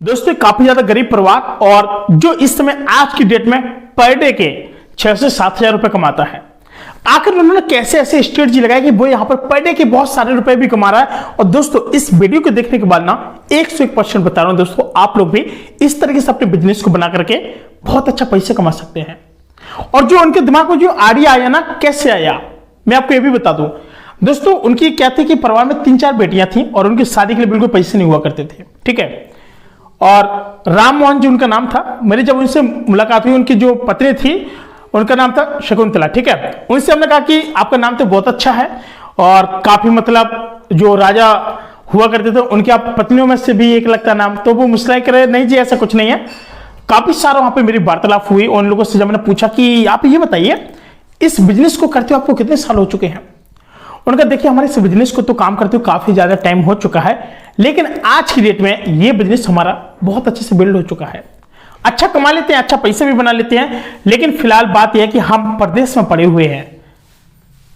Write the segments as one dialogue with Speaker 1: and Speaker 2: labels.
Speaker 1: दोस्तों काफी ज्यादा गरीब परिवार और जो इस समय आज की डेट में पर डे के 6 से 7 हजार रुपए कमाता है। आखिर उन्होंने कैसे ऐसे स्ट्रेटजी लगाई कि वो यहाँ पर डे के बहुत सारे रुपए भी कमा रहा है। और दोस्तों इस वीडियो को देखने के बाद ना 101% बता रहा हूं दोस्तों, आप लोग भी इस तरीके से अपने बिजनेस को बना करके बहुत अच्छा पैसे कमा सकते हैं। और जो उनके दिमाग में जो आइडिया आया ना, कैसे आया मैं आपको ये भी बता दूं। दोस्तों उनकी क्या थी कि परिवार में 3-4 बेटियां थी और उनकी शादी के लिए बिल्कुल पैसे नहीं हुआ करते थे, ठीक है। और राम मोहन जी उनका नाम था। मेरी जब उनसे मुलाकात हुई, उनकी जो पत्नी थी उनका नाम था शकुंतला, ठीक है। उनसे हमने कहा कि आपका नाम तो बहुत अच्छा है और काफी मतलब जो राजा हुआ करते थे उनकी आप पत्नियों में से भी एक लगता नाम। तो वो मुस्कुराए करे, नहीं जी ऐसा कुछ नहीं है। काफी सारा वहां पे मेरी वार्तालाप हुई और उन लोगों से जब मैंने पूछा कि आप ये बताइए इस बिजनेस को करते हो आपको कितने साल हो चुके हैं। उनका देखिए हमारे इस बिजनेस को तो काम करते हुए काफी ज्यादा टाइम हो चुका है, लेकिन आज की डेट में ये बिजनेस हमारा बहुत अच्छे से बिल्ड हो चुका है। अच्छा कमा लेते हैं, अच्छा पैसे भी बना लेते हैं, लेकिन फिलहाल बात यह है कि हम परदेश में पड़े हुए हैं।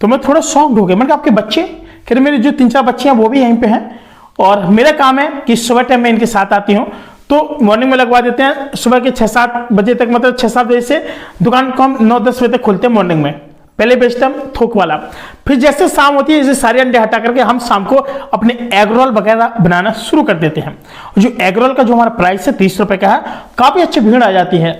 Speaker 1: तो मैं थोड़ा शॉक्ड हो गया। मैंने कहा आपके बच्चे? कह रहे मेरे जो 3-4 बच्चे हैं वो भी यहीं पे हैं और मेरा काम है कि सुबह टाइम में इनके साथ आती हूँ तो मॉर्निंग में लगवा देते हैं। सुबह के 6-7 बजे तक, मतलब 6-7 बजे से दुकान को हम 9-10 बजे तक खोलते हैं मॉर्निंग में। पहले बेचते हम थोक वाला, फिर जैसे शाम होती है जैसे सारे अंडे हटा करके हम शाम को अपने एग रोल वगैरह बनाना शुरू कर देते हैं। जो एग रोल का जो हमारा प्राइस है 30 रुपए का है, काफी अच्छी भीड़ आ जाती है।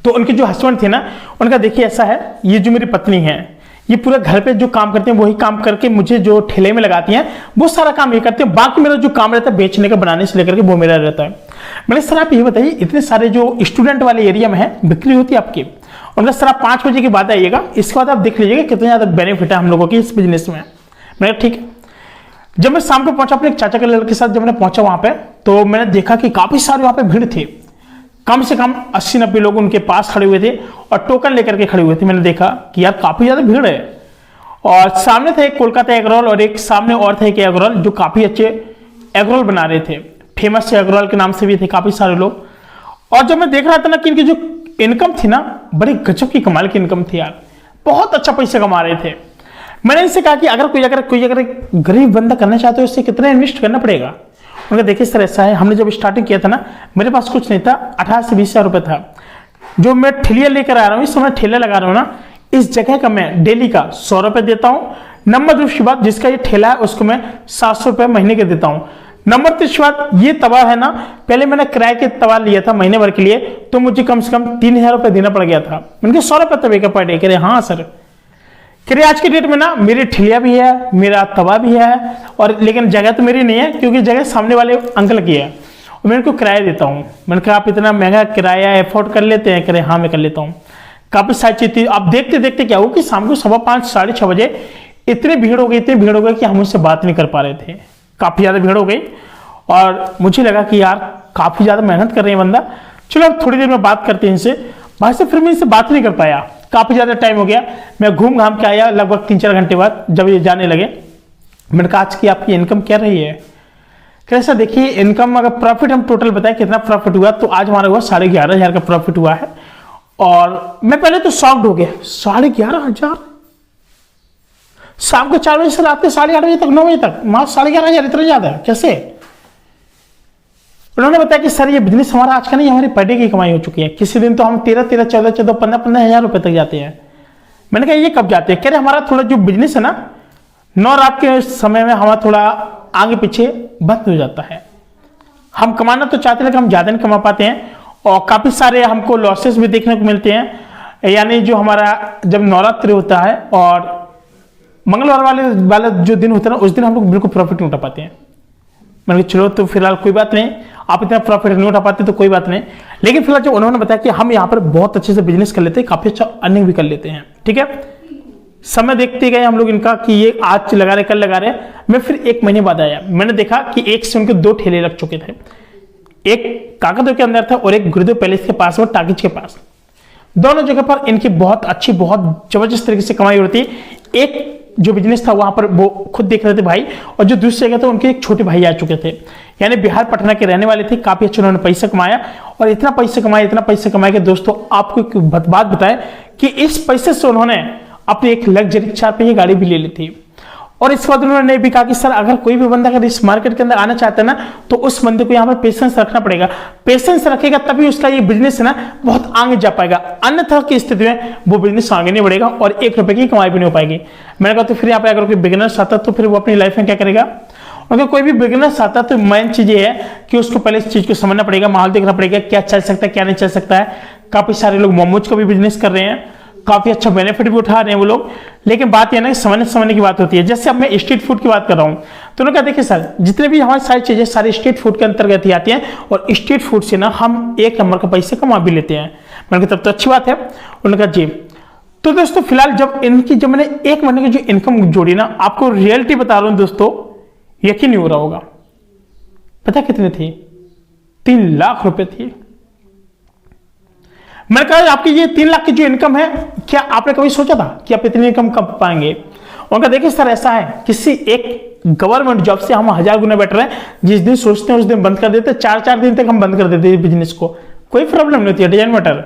Speaker 1: तो उनके जो हस्बैंड थे ना, उनका देखिए ऐसा है, ये जो मेरी पत्नी है ये पूरे घर पे जो काम करते हैं वही काम करके मुझे जो ठेले में लगाती हैं वो सारा काम ये करते हैं। बाकी मेरा जो काम रहता है बेचने का, बनाने से लेकर के वो मेरा रहता है। मैंने सर आप ये बताइए इतने सारे जो स्टूडेंट वाले एरिया में है बिक्री होती है आपकी? उनका सर आप 5 बजे के बाद आइएगा, इसके बाद आप देख लीजिएगा कितने ज्यादा बेनिफिट है हम लोगों की इस बिजनेस में। मैंने ठीक है। जब मैं शाम को पहुंचा अपने एक चाचा के लड़के के साथ, जब मैंने पहुंचा वहां पे तो मैंने देखा कि काफी सारे वहां पे भीड़ थे। कम से कम 80-90 लोग उनके पास खड़े हुए थे और टोकन लेकर के खड़े हुए थे। मैंने देखा कि यार काफी ज्यादा भीड़ है। और सामने थे एक कोलकाता एग रोल और एक सामने और थे एक एग रोल जो काफी अच्छे एग रोल बना रहे थे, फेमस एग रोल के नाम से भी थे काफी सारे लोग। और जब मैं देख रहा था ना कि इनकी जो इनकम थी ना, बड़ी गजब की कमाल की इनकम थी यार, बहुत अच्छा पैसा कमा रहे थे। मैंने इनसे कहा कि अगर कोई गरीब बंदा करना चाहते हो इससे कितना इन्वेस्ट करना पड़ेगा। उन्होंने देखिए सर ऐसा है, हमने जब स्टार्टिंग किया था ना मेरे पास कुछ नहीं था, 18 से 20 हजार रुपए था। जो मैं ठेलिया लेकर आ रहा हूँ, इस समय ठेला लगा रहा हूँ ना, इस जगह का मैं डेली का 100 रुपए देता हूँ। नंबर 2 की बात, जिसका ये ठेला है उसको मैं 700 रुपए महीने के देता हूँ। नंबर 3 बात, ये तवा है ना, पहले मैंने किराए के तवा लिया था महीने भर के लिए तो मुझे कम से कम 3000 रुपए देना पड़ गया था। मैंने 100 रुपए तवे का पर डे। कह रहे हाँ सर। कह रहे आज की डेट में ना मेरी ठेलिया भी है, मेरा तवा भी है, और लेकिन जगह तो मेरी नहीं है क्योंकि जगह सामने वाले अंकल की है और मैं इनको किराया देता हूँ। मैंने कहा आप इतना महंगा किराया एफोर्ड कर लेते हैं? कह रहे हाँ मैं कर लेता हूँ। काफी सारी चीज थी। आप देखते देखते क्या हो कि शाम को 5:15 साढ़े 6 बजे इतनी भीड़ हो गई कि हम उनसे बात नहीं कर पा रहे थे। काफी ज्यादा भीड़ हो गई और मुझे लगा कि यार काफी ज्यादा मेहनत कर रहे हैं बंदा, चलो अब थोड़ी देर में बात करते हैं इनसे। भाई से फिर मैं इनसे बात नहीं कर पाया, काफी ज्यादा टाइम हो गया। मैं घूम घाम के आया लगभग 3-4 घंटे बाद जब ये जाने लगे। मैंने कहा आज की आपकी इनकम क्या रही है? कैसा देखिए इनकम अगर प्रॉफिट हम टोटल बताएं कितना प्रॉफिट हुआ तो आज हमारा हुआ 11,500 का प्रॉफिट हुआ है। और मैं पहले तो शॉक्ड हो गया, 11,500 शाम को 4 बजे से रात के 8:30 बजे तक 9 बजे तक मात्र 11,500, इतना ज्यादा कैसे? उन्होंने बताया कि सर ये बिजनेस हमारा आज का नहीं, हमारी पर डे की कमाई हो चुकी है। किसी दिन तो हम 13, 14, 15 हजार रुपए तक जाते हैं। मैंने कहा ये कब जाते हैं? कह रहे हमारा थोड़ा जो बिजनेस है ना 9 रात के समय में हमारा थोड़ा आगे पीछे बंद हो जाता है। हम कमाना तो चाहते हैं लेकिन हम ज्यादा नहीं कमा पाते हैं और काफी सारे हमको लॉसेस भी देखने को मिलते हैं। यानी जो हमारा जब नवरात्रि होता है और मंगलवार वाला जो दिन होता है ना, उस दिन हम लोग बिल्कुल प्रॉफिट नहीं उठा पाते हैं। मैंने चलो तो फिलहाल कोई बात नहीं, आप इतना प्रॉफिट नहीं उठा पाते तो कोई बात नहीं। लेकिन फिलहाल जब उन्होंने बताया कि हम यहाँ पर बहुत अच्छे से बिजनेस कर लेते हैं, काफी अच्छा अर्निंग भी कर लेते हैं, ठीक है। समय देखते गए हम लोग इनका कि ये आज लगा रहे कल लगा रहे। मैं फिर 1 महीने बाद आया, मैंने देखा कि एक से उनके 2 ठेले लग चुके थे। एक काकतों के अंदर था और एक गुरुदेव पैलेस के पास और टाकिज के पास। दोनों जगह पर इनकी बहुत अच्छी, बहुत जबरदस्त तरीके से कमाई होती है। एक जो बिजनेस था वहां पर वो खुद देख रहे थे भाई, और जो दूसरी जगह था उनके एक छोटे भाई आ चुके थे, यानी बिहार पटना के रहने वाले थे। काफी अच्छा उन्होंने पैसा कमाया और इतना पैसा कमाया कि दोस्तों आपको एक बात बताएं कि इस पैसे से उन्होंने अपनी एक लग्जरी 4 पहिया गाड़ी भी ले ली थी। और इसके बाद उन्होंने भी कहा कि सर अगर कोई भी बंदा अगर इस मार्केट के अंदर आना चाहता है ना, तो उस बंदे को यहाँ पर पेशेंस रखना पड़ेगा। पेशेंस रखेगा तभी उसका ये बिजनेस है ना बहुत आगे जा पाएगा, अन्यथा की स्थिति में वो बिजनेस आगे नहीं बढ़ेगा और 1 रुपए की कमाई भी नहीं हो पाएगी। मैंने कहा तो फिर यहाँ पे अगर कोई बिगिनर्स आता तो फिर वो अपनी लाइफ में क्या करेगा? अगर कोई भी बिगिनर्स आता तो मेन चीज ये है कि उसको पहले इस चीज को समझना पड़ेगा, माहौल देखना पड़ेगा, क्या चल सकता है क्या नहीं चल सकता है। काफी सारे लोग मोमोज का भी बिजनेस कर रहे हैं, काफी अच्छा बेनिफिट भी उठा रहे हैं वो लोग, लेकिन बात यह ना समझने की बात होती है। जैसे अब मैं स्ट्रीट फूड की बात कर रहा हूँ तो उन्होंने कहा देखिए सर जितने भी हमारी सारी चीजें सारी स्ट्रीट फूड के अंतर्गत ही आती हैं और स्ट्रीट फूड से ना हम 1 नंबर का पैसे कमा भी लेते हैं। मैंने कहा तब तो अच्छी बात है। उन्होंने कहा जी। तो दोस्तों फिलहाल जब मैंने 1 महीने की जो इनकम जोड़ी ना, आपको रियलिटी बता रहा हूं दोस्तों, यकीन नहीं हो रहा होगा। पता कितने थी? 3 लाख रुपए थी। मैंने कहा आपकी ये 3 लाख की जो इनकम है, क्या आपने कभी सोचा था कि आप इतनी इनकम कब पाएंगे? उनका देखिए सर ऐसा है, किसी एक गवर्नमेंट जॉब से हम 1000 गुना बेटर है। जिस दिन सोचते हैं उस दिन बंद कर देते, 4-4 दिन तक हम बंद कर देते बिजनेस को, कोई प्रॉब्लम नहीं होती है, डजंट मैटर।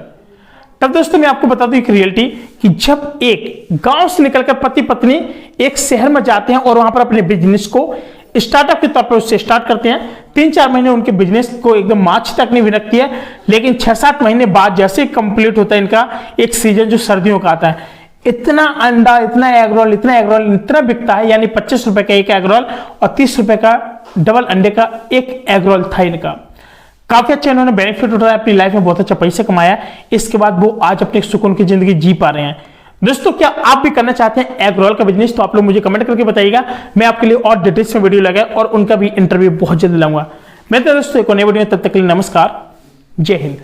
Speaker 1: तब दोस्तों मैं आपको बता दूं एक रियलिटी कि जब एक गांव से निकलकर पति पत्नी एक शहर में जाते हैं और वहां पर अपने बिजनेस को स्टार्टअप के तौर पर उससे स्टार्ट करते हैं, 3-4 महीने उनके बिजनेस को एकदम मार्च तक नहीं बिकती है, लेकिन 6-7 महीने बाद जैसे कंप्लीट होता है इनका एक सीजन जो सर्दियों का आता है, इतना अंडा, इतना एग रोल इतना बिकता है, यानी 25 रुपए का एक एग रोल और 30 रुपए का डबल अंडे का एक एग रोल था इनका। काफी अच्छा इन्होंने बेनिफिट उठाया, अपनी लाइफ में बहुत अच्छा पैसा कमाया। इसके बाद वो आज अपने सुकून की जिंदगी जी पा रहे हैं। दोस्तों क्या आप भी करना चाहते हैं एग रोल का बिजनेस? तो आप लोग मुझे कमेंट करके बताइएगा, मैं आपके लिए और डिटेल्स में वीडियो लगाए और उनका भी इंटरव्यू बहुत जल्द लाऊंगा। मैं तो दोस्तों एक नई वीडियो, तब तक के लिए नमस्कार, जय हिंद।